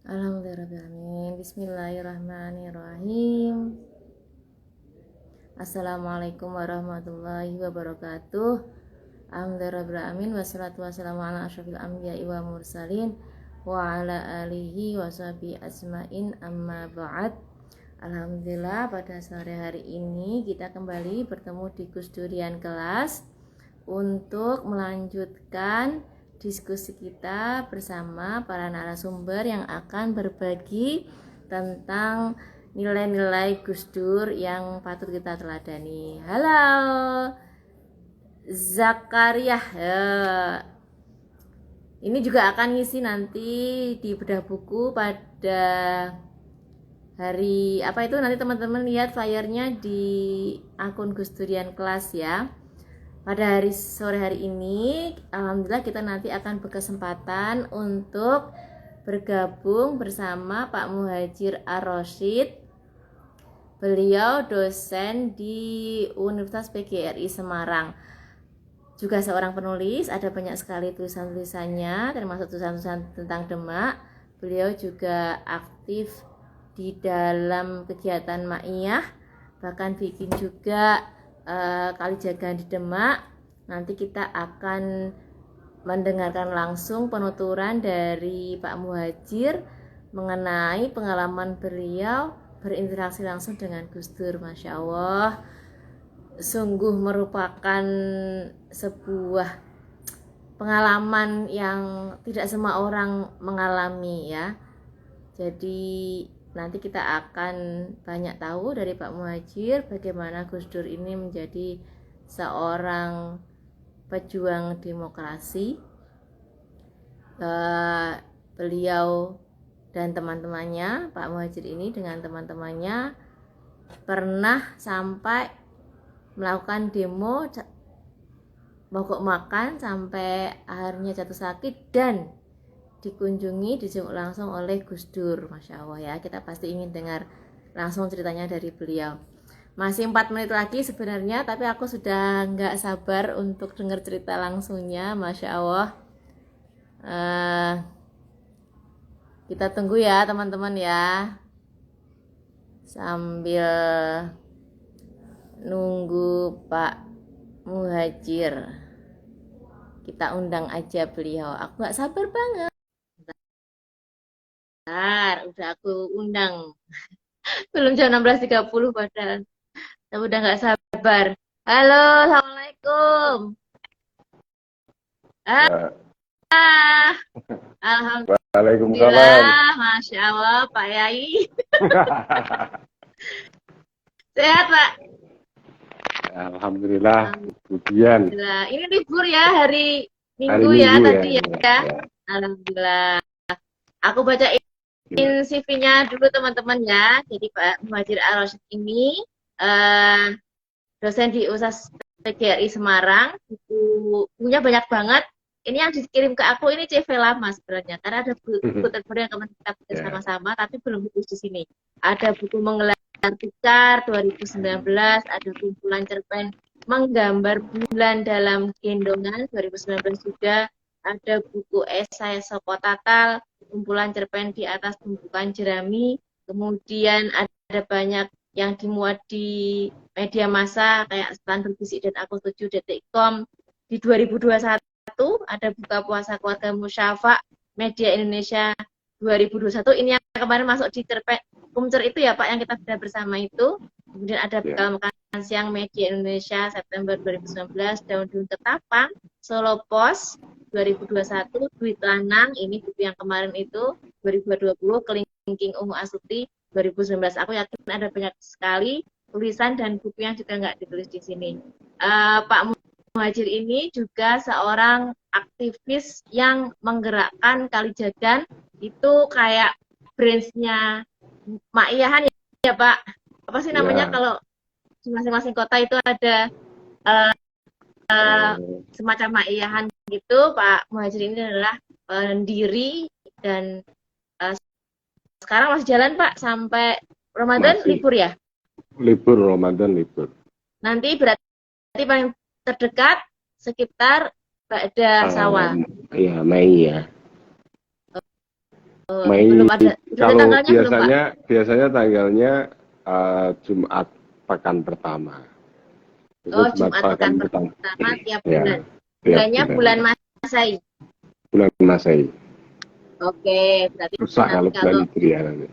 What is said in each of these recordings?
Alhamdulillahirrahmanirrahim. Bismillahirrahmanirrahim. Assalamualaikum warahmatullahi wabarakatuh. Alhamdulillahirrahmanirrahim. Wassalatu wassalamu ala asyrafil anbiya'i wa mursalin wa ala alihi wa sahbihi asma'in amma ba'd. Alhamdulillah, pada sore hari ini kita kembali bertemu di Gus Durian Kelas untuk melanjutkan diskusi kita bersama para narasumber yang akan berbagi tentang nilai-nilai Gus Dur yang patut kita teladani. Halo Zakaria, ini juga akan ngisi nanti di bedah buku pada hari apa itu, nanti teman-teman lihat flyernya di akun Gus Durian Kelas ya. Pada hari sore hari ini, alhamdulillah kita nanti akan berkesempatan untuk bergabung bersama Pak Muhadjir Ar-Rasyid. Beliau dosen di Universitas PGRI Semarang. Juga seorang penulis, ada banyak sekali tulisan-tulisannya, termasuk tulisan-tulisan tentang Demak. Beliau juga aktif di dalam kegiatan Ma'iyah, bahkan bikin juga Kalijaga di Demak. Nanti kita akan mendengarkan langsung penuturan dari Pak Muhadjir mengenai pengalaman beliau berinteraksi langsung dengan Gus Dur. Masya Allah, sungguh merupakan sebuah pengalaman yang tidak semua orang mengalami ya. Jadi nanti kita akan banyak tahu dari Pak Muhadjir bagaimana Gus Dur ini menjadi seorang pejuang demokrasi. Beliau dan teman-temannya, Pak Muhadjir ini dengan teman-temannya pernah sampai melakukan demo mogok makan sampai akhirnya jatuh sakit dan dikunjungi, dijenguk langsung oleh Gus Dur. Masya Allah ya, kita pasti ingin dengar langsung ceritanya dari beliau. Masih 4 menit lagi sebenarnya, tapi aku sudah nggak sabar untuk dengar cerita langsungnya. Masya Allah. Kita tunggu ya teman-teman ya, sambil nunggu Pak Muhadjir. Kita undang aja beliau, aku nggak sabar banget. Udah aku undang. Belum jam 16.30 padahal. Tapi udah nggak sabar. Halo, Assalamualaikum. Ya. Alhamdulillah, Waalaikumsalam. Masya Allah, Pak Yai. Sehat, Pak? Alhamdulillah. Pujian. Alhamdulillah. Ini libur ya, hari Hari Minggu ya Minggu tadi ya. ya. Alhamdulillah. Aku bacain CV-nya dulu teman-teman ya. Jadi Pak Muhadjir Ar-Rasyid ini dosen di Universitas PGRI Semarang. Bukunya banyak banget. Ini yang dikirim ke aku ini CV lama sebenarnya, karena ada buku terbaru yang kemarin kita baca sama-sama, tapi belum ditulis di sini. Ada buku Menggelar Tikar 2019, ada kumpulan cerpen Menggambar Bulan dalam Gendongan 2019 juga, ada buku esai Soko Tatal, kumpulan cerpen Di Atas Tumpukan Jerami, kemudian ada banyak yang dimuat di media massa kayak Setelan Berbisik dan Aku Setuju, Detik.com. Di 2021 ada Buka Puasa Keluarga Musyafa Media Indonesia 2021, ini yang kemarin masuk di cerpen Kumcer itu ya Pak, yang kita sudah bersama itu. Kemudian ada Bekal Makan Siang Media Indonesia September 2019, Daun-Daun Ketapang Solo Pos 2021, Duit Lanang, ini buku yang kemarin itu 2020, Kelingking Ungu Asuti 2019. Aku yakin ada banyak sekali tulisan dan buku yang juga nggak ditulis di sini. Pak Muhadjir ini juga seorang aktivis yang menggerakkan Kalijagan, itu kayak branch-nya Ma'iyahan ya Pak. Apa sih namanya kalau di masing-masing kota itu ada semacam Ma'iyahan gitu. Pak Muhadjir ini adalah pendiri dan sekarang masih jalan Pak sampai Ramadan. Masih. Libur ya? Libur Ramadan, libur. Nanti berarti paling terdekat sekitar pada Syawal. Iya, Mei ya. Mei. Belum ada. Udah ada Kalau tanggalnya belum, Pak? biasanya tanggalnya Jumat pekan pertama. Itu Oh, Jumat Jumat pekan pekan pertama. pertama tiap Ya, bulan. tiap Bulannya bulan. bulan Masehi. Bulan Masehi. Oke, berarti Susah nanti kalau bulan kalau Hijriah nanti.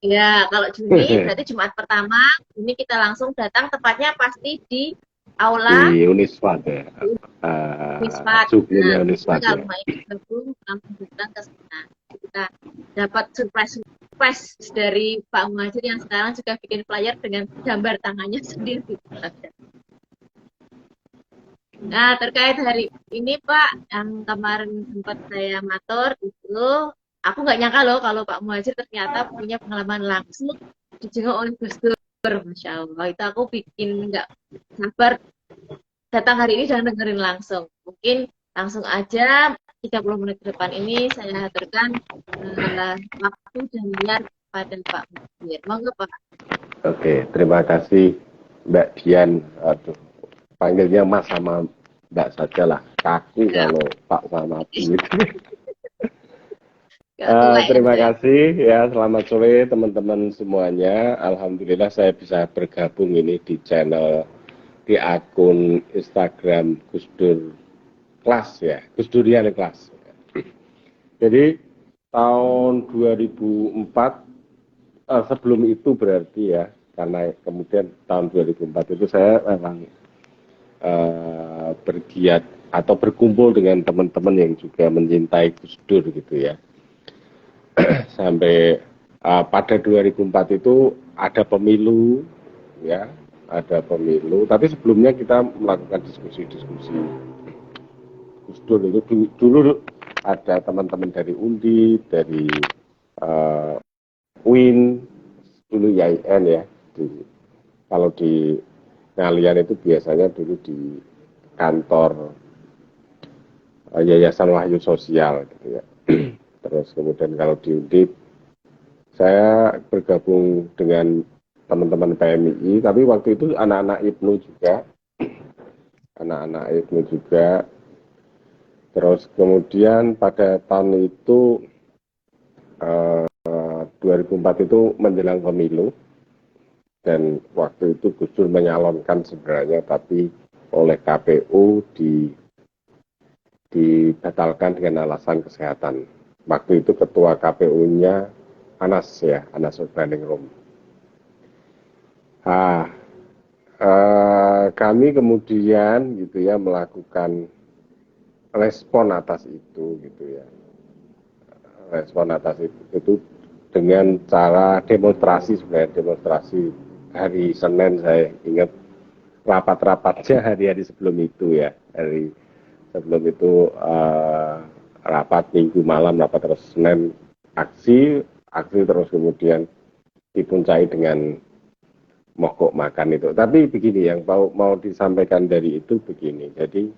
ya kalau Juni berarti Jumat pertama ini kita langsung datang tepatnya pasti di aula Di Uniswat ya. Wismat. Nah, Joglonya jadi Uniswat kalau ya. mau ikut gabung langsung datang ke sana. Kita dapat surprise dari Pak Muhajir yang sekarang juga bikin flyer dengan gambar tangannya sendiri. Nah, terkait hari ini Pak, yang kemarin sempat saya matur itu, aku nggak nyangka loh kalau Pak Muhajir ternyata punya pengalaman langsung dijenguk oleh Gus Dur. Masya Allah, itu aku bikin nggak sabar datang hari ini dan dengerin langsung. Mungkin langsung aja 30 menit ke depan ini saya haturkan waktu dan liar kepada Pak Muhajir. Monggo Pak. Oke, terima kasih Mbak Dian. Aduh, panggilnya Mas sama Mbak saja lah. Kaku Ya, kalau Pak sama Bu itu. nggak tua ya. Terima kasih ya, selamat sore teman-teman semuanya. Alhamdulillah saya bisa bergabung ini di channel, di akun Instagram Gus Dur Kelas ya, Gus Durian Kelas. Jadi tahun 2004, sebelum itu berarti ya, karena kemudian tahun 2004 itu saya memang bergiat atau berkumpul dengan teman-teman yang juga mencintai Gus Dur gitu ya. Sampai pada 2004 itu ada pemilu ya, ada pemilu, tapi sebelumnya kita melakukan diskusi-diskusi Gus Dur itu dulu ada teman-teman dari Undi, dari UIN, dulu IAIN ya. Kalau di Ngalian itu biasanya dulu di kantor Yayasan Wahyu Sosial gitu ya. Terus kemudian kalau di Undip, saya bergabung dengan teman-teman PMI, tapi waktu itu anak-anak IPNU juga, anak-anak IPNU juga. Terus kemudian pada tahun itu 2004 itu menjelang pemilu, dan waktu itu Gus Dur menyalonkan sebenarnya, tapi oleh KPU dibatalkan dengan alasan kesehatan. Waktu itu ketua KPU-nya Anas ya, Anas Urbaningrum. Kami kemudian gitu ya melakukan respon atas itu gitu ya. Respon atas itu dengan cara demonstrasi, sebenarnya demonstrasi hari Senin. Saya ingat rapat-rapatnya hari-hari sebelum itu ya, hari sebelum itu rapat Minggu malam, rapat terus Senin aksi terus kemudian dipuncai dengan mogok makan itu. Tapi begini, yang mau disampaikan dari itu begini, jadi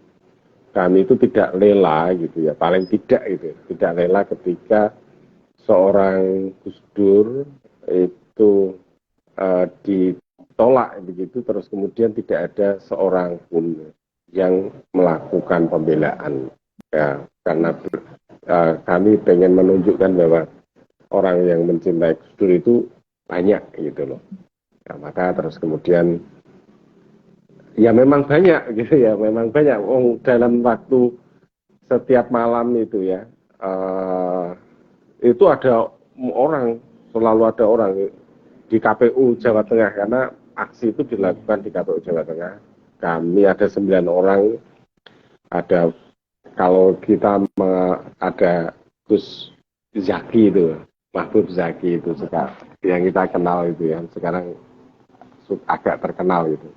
kami itu tidak rela gitu ya, paling tidak gitu, tidak rela ketika seorang Gus Dur itu ditolak begitu, terus kemudian tidak ada seorang pun yang melakukan pembelaan ya, karena kami pengen menunjukkan bahwa orang yang mencintai Gus Dur itu banyak gitu loh. Nah, maka terus kemudian ya memang banyak gitu ya, memang banyak. Dalam waktu setiap malam itu ya, itu ada orang, selalu ada orang di KPU Jawa Tengah, karena aksi itu dilakukan di KPU Jawa Tengah. Kami ada 9 orang, ada kalau kita ada Gus Zaki itu, Mahfud Zaki itu sekarang yang kita kenal itu ya, sekarang agak terkenal itu.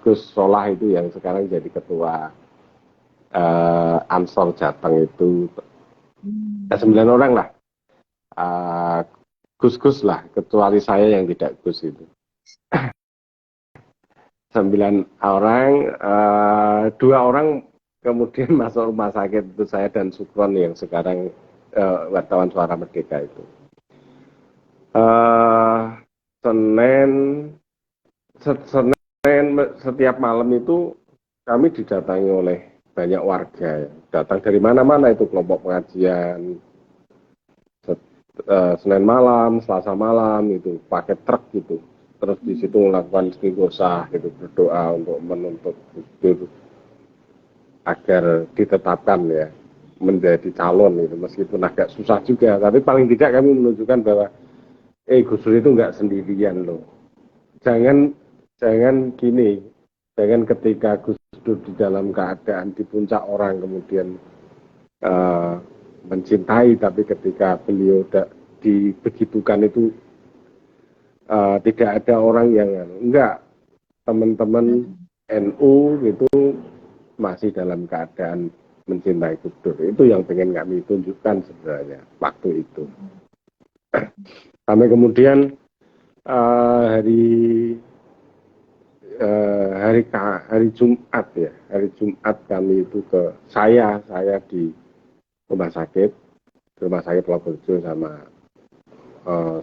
Gus Solah itu yang sekarang jadi ketua Ansor Jateng itu, 9 orang lah. Gus-gus lah, kecuali saya yang tidak Gus itu. 9 orang, 2 orang kemudian masuk rumah sakit, itu saya dan Sukron yang sekarang wartawan Suara Merdeka itu. Senin setiap malam itu kami didatangi oleh banyak warga ya. Datang dari mana-mana, itu kelompok pengajian, Senin malam, Selasa malam itu pakai truk gitu. Terus di situ melakukan istighosah gitu, berdoa untuk menuntut Gus Dur agar ditetapkan ya menjadi calon itu, meskipun agak susah juga, tapi paling tidak kami menunjukkan bahwa Gus Dur itu nggak sendirian loh. Jangan gini, jangan ketika Gus Dur di dalam keadaan di puncak orang kemudian mencintai, tapi ketika beliau dibegitukan itu tidak ada orang yang enggak, teman-teman NU itu masih dalam keadaan mencintai Gus Dur. Itu yang pengen kami tunjukkan sebenarnya waktu itu. Sampai kemudian hari Jumat ya, hari Jumat kami itu saya di rumah sakit Purworejo sama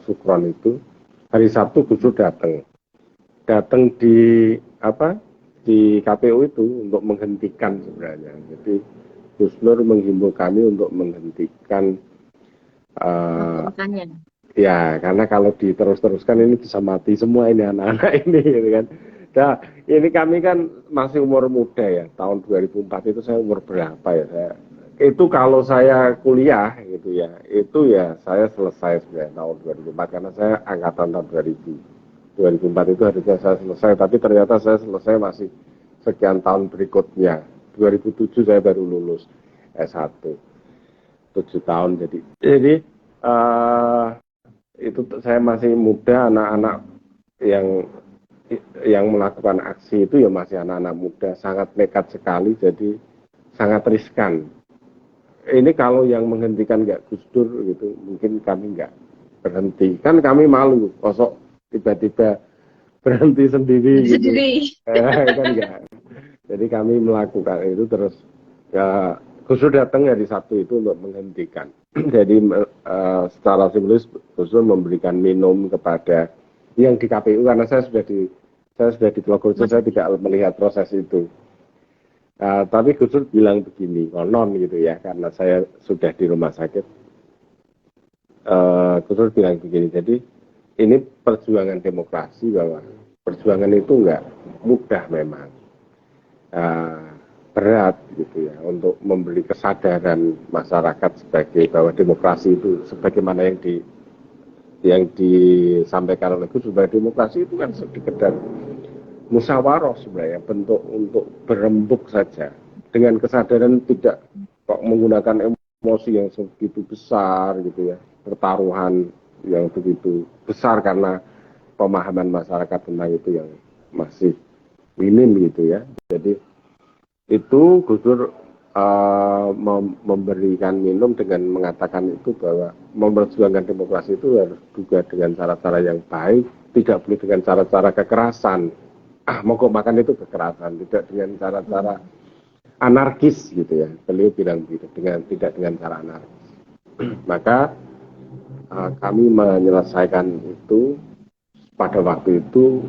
Sukron itu. Hari Sabtu Gus Dur datang di KPU itu untuk menghentikan sebenarnya. Jadi Gus Dur menghimbau kami untuk menghentikan ya, karena kalau diterus-teruskan ini bisa mati semua ini anak-anak ini gitu kan. Nah, ini kami kan masih umur muda ya, tahun 2004 itu saya umur berapa ya, itu kalau saya kuliah gitu ya, itu ya saya selesai sebenarnya tahun 2004 karena saya angkatan tahun 2004 itu harusnya saya selesai, tapi ternyata saya selesai masih sekian tahun berikutnya. 2007 saya baru lulus S1, 7 tahun. Jadi itu saya masih muda, anak-anak yang melakukan aksi itu ya masih anak-anak muda, sangat nekat sekali, jadi sangat riskan. Ini kalau yang menghentikan nggak Gus Dur gitu, mungkin kami nggak berhenti. Kan kami malu, kosok tiba-tiba berhenti sendiri gitu. Kan enggak. Jadi kami melakukan itu terus. Ya, Gus Dur datang hari Sabtu itu untuk menghentikan. Jadi secara simbolis Gus Dur memberikan minum kepada yang di KPU, karena saya sudah di Purworejo, saya tidak melihat proses itu. Tapi Gus Dur bilang begini, konon gitu ya, karena saya sudah di rumah sakit. Gus Dur bilang begini, jadi ini perjuangan demokrasi, bahwa perjuangan itu enggak mudah memang. Berat gitu ya, untuk memberi kesadaran masyarakat sebagai bahwa demokrasi itu sebagaimana yang disampaikan oleh Gus Dur, demokrasi itu kan sekedar musyawarah sebenarnya, bentuk untuk berembuk saja, dengan kesadaran tidak kok menggunakan emosi yang segitu besar gitu ya, pertaruhan yang begitu besar, karena pemahaman masyarakat tentang itu yang masih minim gitu ya. Jadi itu Gus Dur memberikan minum dengan mengatakan itu bahwa memperjuangkan demokrasi itu harus juga dengan cara-cara yang baik, tidak boleh dengan cara-cara kekerasan. Mogok makan itu kekerasan, tidak dengan cara-cara anarkis gitu ya. Beliau bilang gitu, tidak dengan cara anarkis. Maka kami menyelesaikan itu pada waktu itu.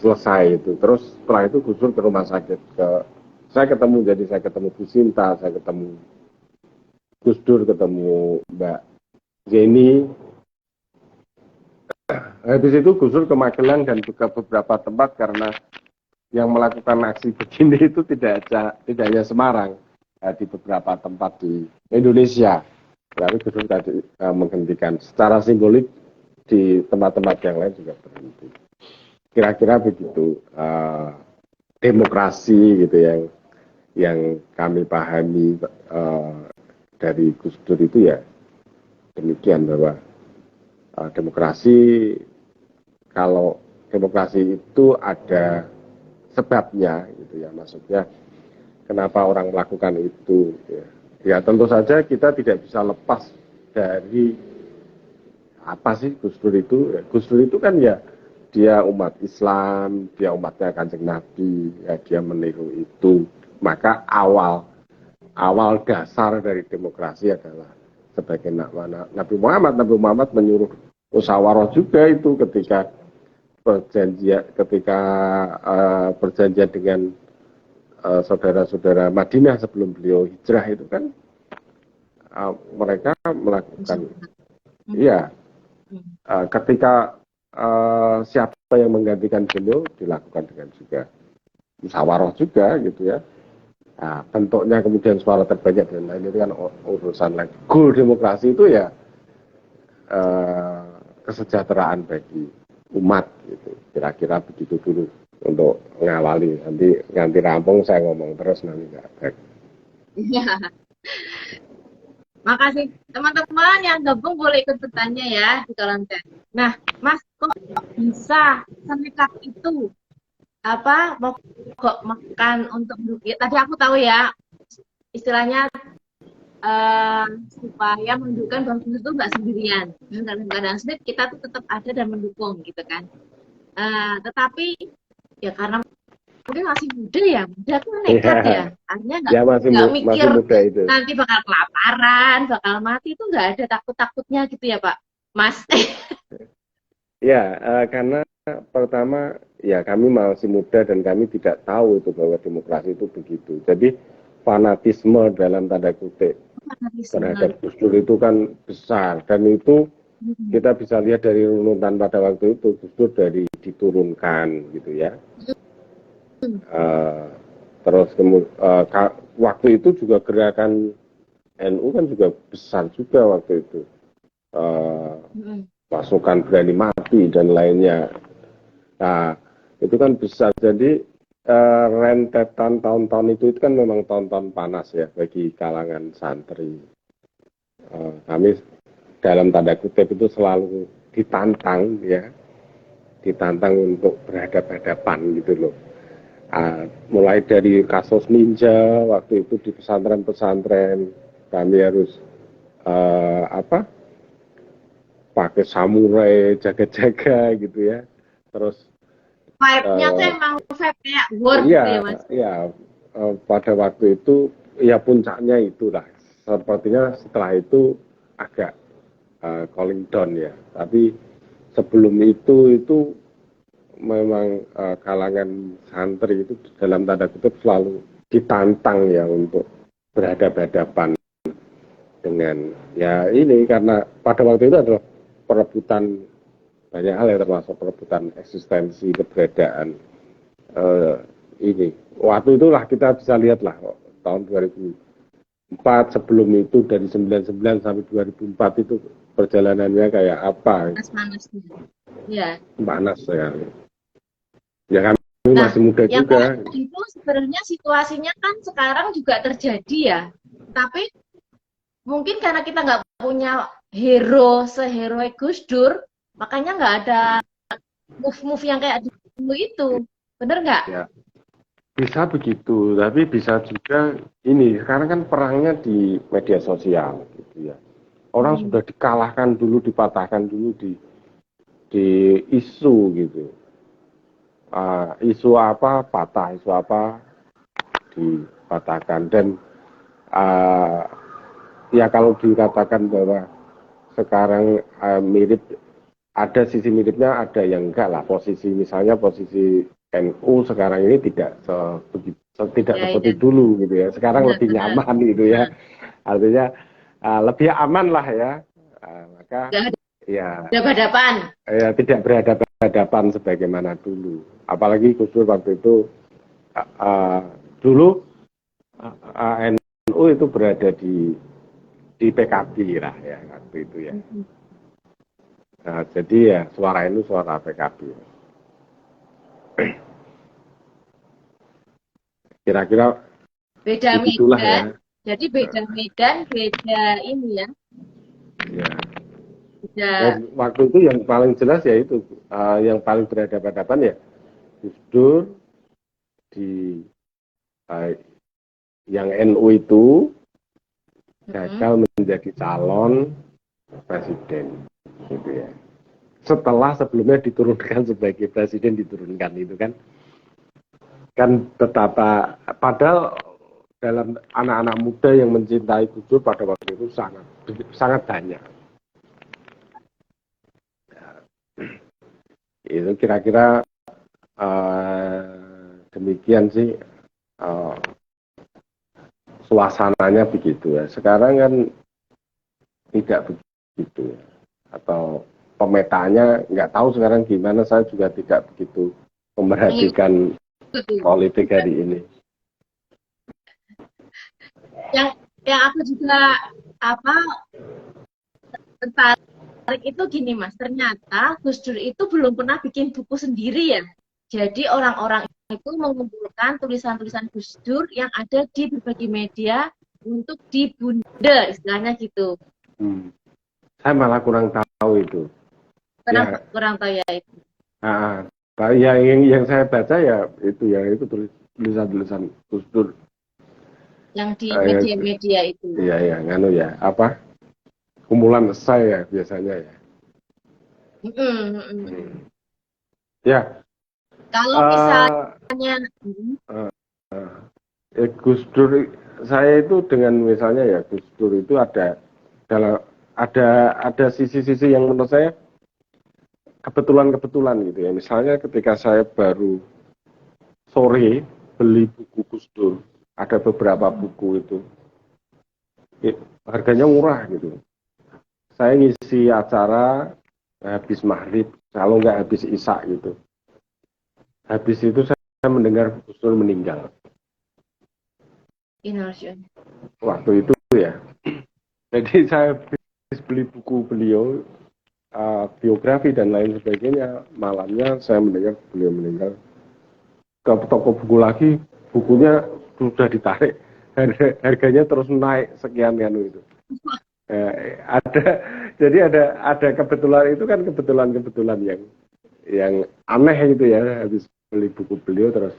Selesai itu, terus setelah itu Gus Dur ke rumah sakit, saya ketemu Bu Sinta, saya ketemu Gus Dur, ketemu Mbak Jenny. Habis itu Gus Dur ke Magelang dan juga beberapa tempat, karena yang melakukan aksi begini itu tidak hanya Semarang, di beberapa tempat di Indonesia. Lalu Gus Dur tadi menghentikan secara simbolik, di tempat-tempat yang lain juga berhenti. Kira-kira begitu demokrasi gitu yang kami pahami dari Gus Dur itu ya demikian, bahwa demokrasi, kalau demokrasi itu ada sebabnya gitu ya, maksudnya kenapa orang melakukan itu ya tentu saja kita tidak bisa lepas dari apa sih Gus Dur itu. Gus Dur itu kan ya dia umat Islam, dia umatnya Kanjeng Nabi, ya dia meniru itu. Maka awal dasar dari demokrasi adalah sebagai Nabi Muhammad menyuruh musyawarah juga itu ketika perjanjian dengan saudara-saudara Madinah sebelum beliau hijrah itu kan mereka melakukan, iya, ketika siapa yang menggantikan beliau dilakukan dengan juga musyawarah juga gitu ya. Nah, bentuknya kemudian suara terbanyak dan lain itu kan urusan lain. Goal demokrasi itu ya kesejahteraan bagi umat gitu. Kira-kira begitu dulu untuk ngawali. Nanti rampung saya ngomong terus nanti nggak baik. Iya. Makasih teman-teman yang gabung boleh ikut bertanya ya di kolom chat. Nah, Mas kok bisa senekat itu apa mogok makan untuk ya, tadi aku tahu ya istilahnya supaya menunjukkan bahwa kita tuh nggak sendirian dalam keadaan sulit kita tuh tetap ada dan mendukung gitu kan. Tetapi ya karena mungkin masih muda ya, muda tuh nekat ya, artinya nggak mikir masih muda itu. nanti bakal kelaparan, bakal mati itu nggak ada takut-takutnya gitu ya Pak, Mas. Ya, karena pertama ya kami masih muda dan kami tidak tahu itu bahwa demokrasi itu begitu. Jadi fanatisme dalam tanda kutip terhadap Gus Dur itu kan besar dan itu kita bisa lihat dari runutan pada waktu itu Gus Dur dari diturunkan gitu ya. Terus waktu itu juga gerakan NU kan juga besar juga waktu itu. Pasukan berani mati dan lainnya. Nah, itu kan besar. Jadi rentetan tahun-tahun itu kan memang tahun-tahun panas ya bagi kalangan santri. Kami dalam tanda kutip itu selalu ditantang ya, ditantang untuk berhadapan-hadapan gitu loh. Mulai dari kasus ninja waktu itu di pesantren-pesantren kami harus pakai samurai jaga-jaga gitu ya. Terus vibe-nya tuh emang vibe kayak war gitu ya Mas. Iya, pada waktu itu ya puncaknya itulah. Sepertinya setelah itu agak calling down ya. Tapi sebelum itu memang kalangan santri itu dalam tanda kutip selalu ditantang ya untuk berhadapan-hadapan dengan ya ini karena pada waktu itu adalah perebutan banyak hal ya termasuk perebutan eksistensi keberadaan ini. Waktu itulah kita bisa lihat lah tahun 2004 sebelum itu dari 99 sampai 2004 itu perjalanannya kayak apa? Panas ya. Panas ya. Ya kami masih muda juga. Itu sebenarnya situasinya kan sekarang juga terjadi ya. Tapi mungkin karena kita nggak punya hero seheroik Gus Dur, makanya nggak ada move-move yang kayak dulu itu. Bener nggak? Ya, bisa begitu, tapi bisa juga ini, sekarang kan perangnya di media sosial gitu ya. Orang sudah dikalahkan dulu, dipatahkan dulu di isu gitu. Isu apa patah, isu apa dipatahkan dan ya kalau dikatakan bahwa sekarang mirip, ada sisi miripnya, ada yang enggak lah. Misalnya posisi NU sekarang ini tidak seperti dulu gitu ya. Sekarang lebih nyaman gitu ya. Artinya lebih aman lah ya. Maka ya berhadapan. Ya tidak berhadapan sebagaimana dulu. Apalagi Gus Dur waktu itu dulu NU itu berada di PKB lah ya waktu itu ya. Nah, jadi ya suara NU suara PKB. Kira-kira beda medan ya. Jadi beda medan, beda ini ya. Ya. Dan waktu itu yang paling jelas ya itu yang paling berhadapan-hadapan ya Gus Dur di yang NU itu gagal menjadi calon presiden gitu ya. Setelah sebelumnya diturunkan sebagai presiden, diturunkan itu kan betapa padahal dalam anak-anak muda yang mencintai Gus Dur pada waktu itu sangat banyak. Itu kira-kira demikian sih suasananya begitu ya. Sekarang kan tidak begitu, atau pemetanya nggak tahu sekarang gimana, saya juga tidak begitu memperhatikan politik hari ini. Yang aku juga tertarik itu gini Mas, ternyata Gus Dur itu belum pernah bikin buku sendiri ya. Jadi orang-orang itu mengumpulkan tulisan-tulisan Gus Dur yang ada di berbagai media untuk dibunda, istilahnya gitu. Saya malah kurang tahu itu. Kurang tahu ya itu. Yang saya baca ya itu tulisan-tulisan Gus Dur. Yang di media-media itu. Iya, kumpulan esai ya biasanya ya. Ya. Kalau misalnya Gus Dur, saya itu dengan misalnya ya Gus Dur itu ada sisi-sisi yang menurut saya kebetulan gitu ya. Misalnya ketika saya baru sore beli buku Gus Dur, ada beberapa buku itu harganya murah gitu. Saya ngisi acara habis maghrib, kalau nggak habis isya gitu. Habis itu saya mendengar Gus Dur meninggal. Waktu itu ya. Jadi saya habis beli buku beliau, biografi dan lain sebagainya. Malamnya saya mendengar beliau meninggal. Ke toko buku lagi, bukunya sudah ditarik, harganya terus naik sekian itu. Ada kebetulan itu kan kebetulan yang aneh gitu ya, habis beli buku beliau terus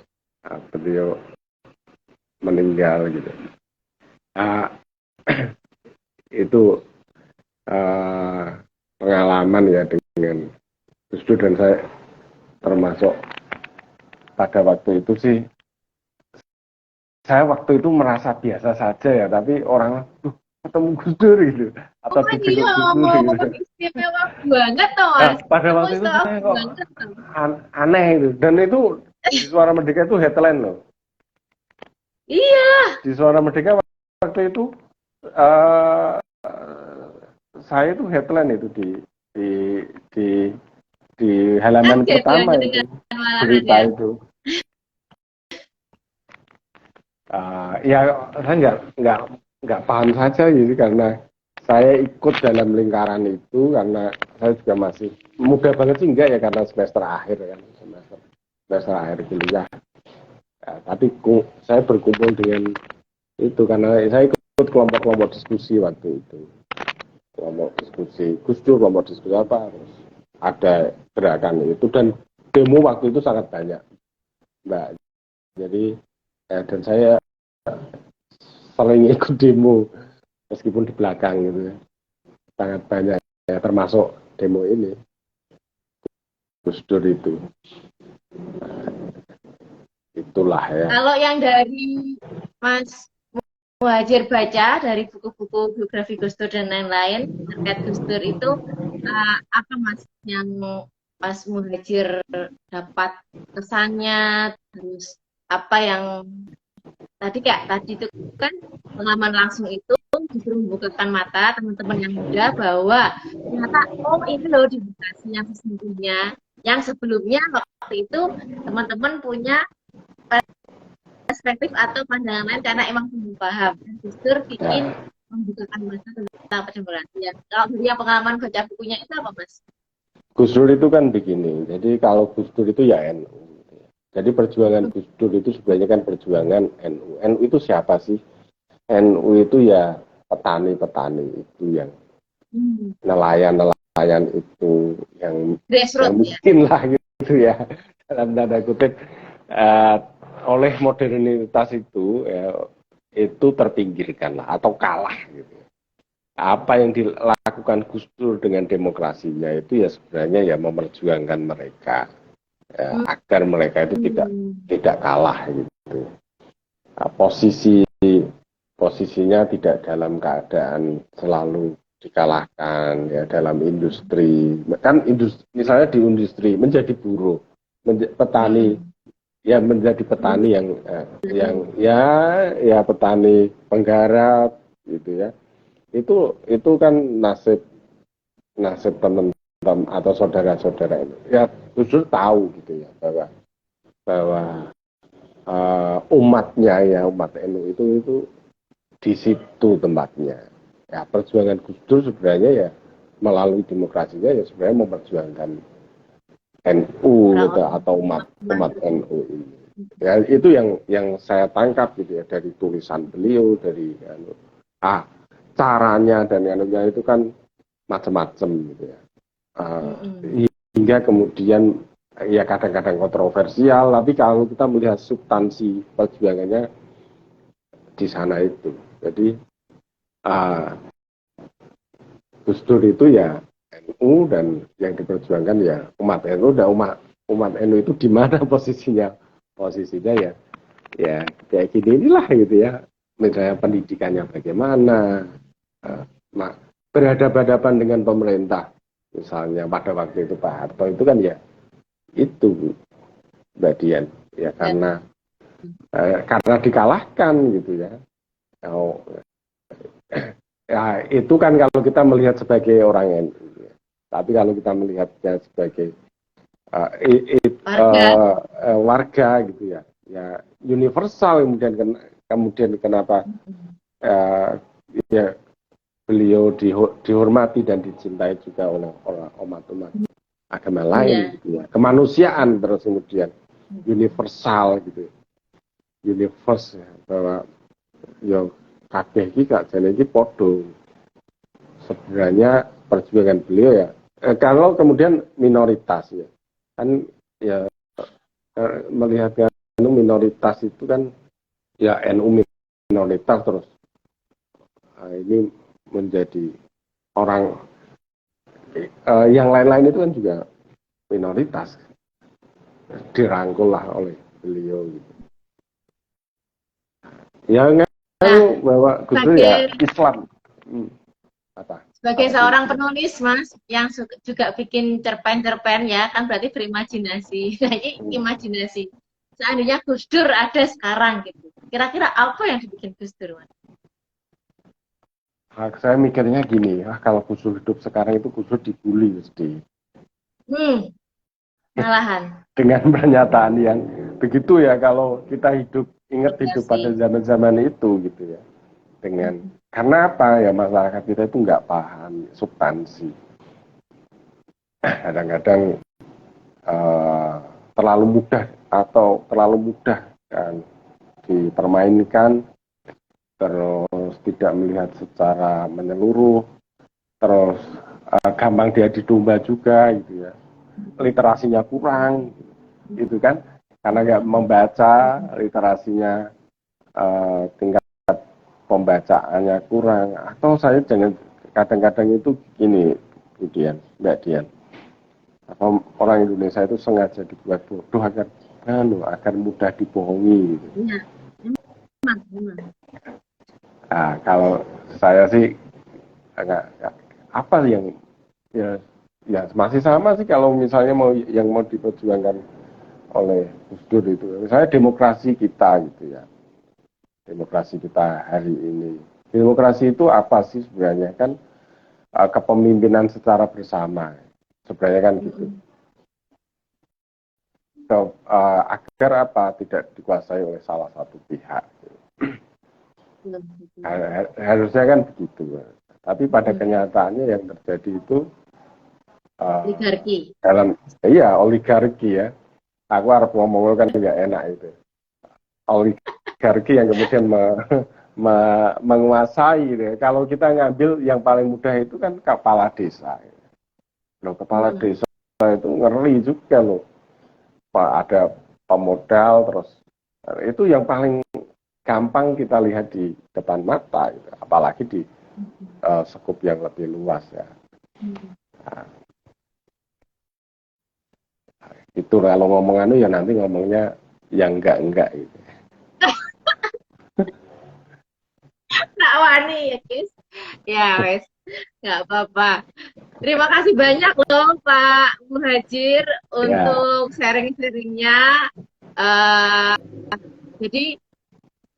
beliau meninggal gitu. Itu pengalaman ya dengan Gus Dur, dan saya termasuk pada waktu itu sih, saya waktu itu merasa biasa saja ya, tapi orang ketemu Gus Dur gitu, atau Gus Dur gitu. Istimewa banget toh Mas. Pada waktu itu saya kok aneh itu, dan itu di Suara Merdeka itu headline loh. Iya. Di Suara Merdeka waktu itu saya itu headline itu di halaman pertama itu berita itu. Ya saya nggak paham saja gitu, karena saya ikut dalam lingkaran itu karena saya juga masih muda banget sih, enggak ya, karena semester akhir kan, semester akhir kuliah. Tapi saya berkumpul dengan itu karena saya ikut kelompok-kelompok diskusi waktu itu. Kelompok diskusi Gus Dur, kelompok diskusi apa, terus ada gerakan itu, dan demo waktu itu sangat banyak, Mbak. Jadi dan saya sering ikut demo meskipun di belakang gitu ya, sangat banyak ya, termasuk demo ini Gus Dur itu. Itulah ya. Kalau yang dari Mas Muhajir baca dari buku-buku biografi Gus Dur dan lain-lain terkait Gus Dur itu apa Mas yang Mas Muhajir dapat kesannya, terus apa yang tadi itu kan pengalaman langsung itu justru membukakan mata teman-teman yang muda bahwa ternyata ini loh demokrasi yang sesungguhnya, yang sebelumnya waktu itu teman-teman punya perspektif atau pandangan lain karena emang belum paham, dan justru ingin membukakan mata tentang demokrasi. Kalau dia pengalaman baca bukunya itu apa Mas? Gus Dur itu kan begini, jadi kalau Gus Dur itu ya NU. Jadi perjuangan Gus Dur itu sebenarnya kan perjuangan NU. NU itu siapa sih? NU itu ya petani-petani itu yang nelayan itu yang miskin lah gitu ya, dalam tanda kutip, oleh modernitas itu ya, itu terpinggirkan lah atau kalah gitu. Apa yang dilakukan Gus Dur dengan demokrasinya itu ya sebenarnya ya memperjuangkan mereka agar mereka itu tidak kalah gitu. Posisinya tidak dalam keadaan selalu dikalahkan ya, dalam industri kan, misalnya di industri menjadi buruh, petani ya, menjadi petani yang petani penggarap gitu ya, itu kan nasib teman-teman atau saudara-saudara itu. Ya Gus Dur tahu gitu ya bahwa umatnya ya, umat NU itu di situ tempatnya. Ya perjuangan Gus Dur sebenarnya ya melalui demokrasinya ya sebenarnya memperjuangkan NU gitu, atau umat NU ini. Ya itu yang saya tangkap gitu ya dari tulisan beliau, dari caranya dan anunya itu kan macam-macam gitu ya. Hingga kemudian ya kadang-kadang kontroversial, tapi kalau kita melihat substansi perjuangannya di sana itu. Jadi Gus Dur itu ya NU, dan yang diperjuangkan ya umat NU, dan umat NU itu di mana posisinya ya kayak gini inilah gitu ya, misalnya pendidikannya bagaimana, berhadapan-hadapan dengan pemerintah misalnya pada waktu itu Pak Harto itu kan ya itu Mbak Dian ya karena dikalahkan gitu ya. Ya itu kan kalau kita melihat sebagai orang NU ya. Tapi kalau kita melihatnya sebagai warga gitu ya, ya universal, kemudian kenapa ya beliau dihormati dan dicintai juga oleh umat-umat agama lain gitu ya, kemanusiaan, terus kemudian universal gitu, universe ya, bahwa ya kabeh iki gak jane iki padha. Sebenarnya perjuangan beliau ya kalau kemudian minoritas ya kan ya melihatnya minoritas itu kan ya NU minoritas, terus ini menjadi orang yang lain-lain itu kan juga minoritas, dirangkul lah oleh beliau gitu. Ya bahwa Gus Dur ya Islam. Sebagai seorang penulis Mas yang juga bikin cerpen-cerpen ya kan, berarti berimajinasi. Nah ini imajinasi. Seandainya Gus Dur ada sekarang gitu, kira-kira apa yang dibikin Gus Dur, Mas? Saya mikirnya gini, kalau Gus Dur hidup sekarang itu Gus Dur dibully mesti. Malahan. Dengan pernyataan yang begitu ya, kalau kita ingat hidup pada zaman-zaman itu gitu ya. Karena apa ya, masyarakat kita itu nggak paham substansi. Kadang-kadang terlalu mudah kan dipermainkan, terus tidak melihat secara menyeluruh, terus gampang dia didomba juga gitu ya, literasinya kurang gitu kan, karena nggak membaca, literasinya tingkat pembacaannya kurang, atau saya kadang-kadang itu gini kemudian Mbak Dian, atau orang Indonesia itu sengaja dibuat bodoh agar mudah dibohongi gitu. Ya. Nah, kalau saya sih apa yang ya masih sama sih, kalau misalnya yang mau diperjuangkan oleh Gus Dur itu misalnya demokrasi kita gitu ya, demokrasi kita hari ini. Demokrasi itu apa sih sebenarnya, kan kepemimpinan secara bersama sebenarnya kan gitu. So, agar apa, tidak dikuasai oleh salah satu pihak. Harusnya kan begitu. Tapi pada kenyataannya yang terjadi itu oligarki. Oligarki ya. Aku harus ngomong kan nggak enak itu. Oligarki yang kemudian menguasai. Ya. Kalau kita ngambil yang paling mudah itu kan kepala desa. Loh, kepala desa itu ngeri juga loh. Ada pemodal, terus itu yang paling gampang kita lihat di depan mata, gitu. Apalagi di skup yang lebih luas ya. Nah, itu kalau ngomong ya nanti ngomongnya yang enggak gitu. Nak wani ya guys. Ya wes, nggak apa-apa. Terima kasih banyak loh Pak Muhadjir untuk sharing-sharingnya. Jadi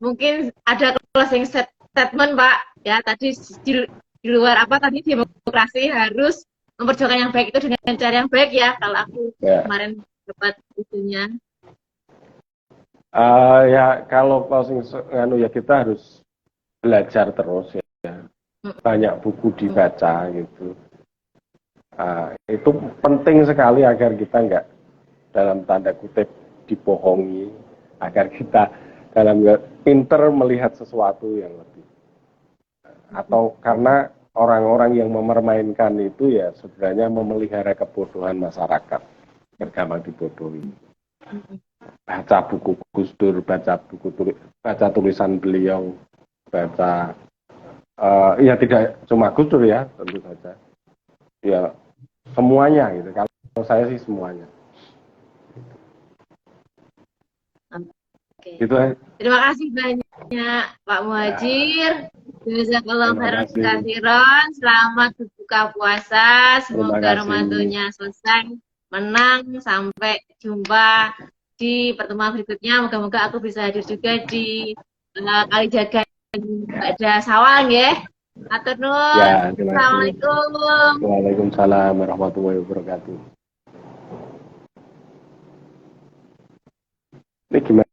mungkin ada closing statement Pak ya, tadi di luar apa tadi demokrasi harus memperjuangkan yang baik itu dengan cara yang baik ya. Kalau aku kemarin dapat itunya. Ya kalau closing ya kita harus belajar terus ya. Banyak buku dibaca gitu. Itu penting sekali agar kita nggak dalam tanda kutip dibohongi, agar kita dalam pinter melihat sesuatu yang lebih. Atau karena orang-orang yang memermainkan itu ya sebenarnya memelihara kebodohan masyarakat, gampang dibodohi. Baca buku Gus Dur, baca tulisan beliau, baca ya tidak cuma Gus Dur ya tentu saja, ya semuanya gitu. Kalau saya sih semuanya. Gitu. Terima kasih banyak Pak Muhajir. Jazakallah khairan katsiran. Selamat berbuka puasa. Semoga Ramadannya selesai, menang, sampai jumpa di pertemuan berikutnya. Moga-moga aku bisa hadir juga di Kalijaga ada Sawang ya. Atur nuwun. Ya, Assalamualaikum. Waalaikumsalam warahmatullahi wabarakatuh. Ini gimana?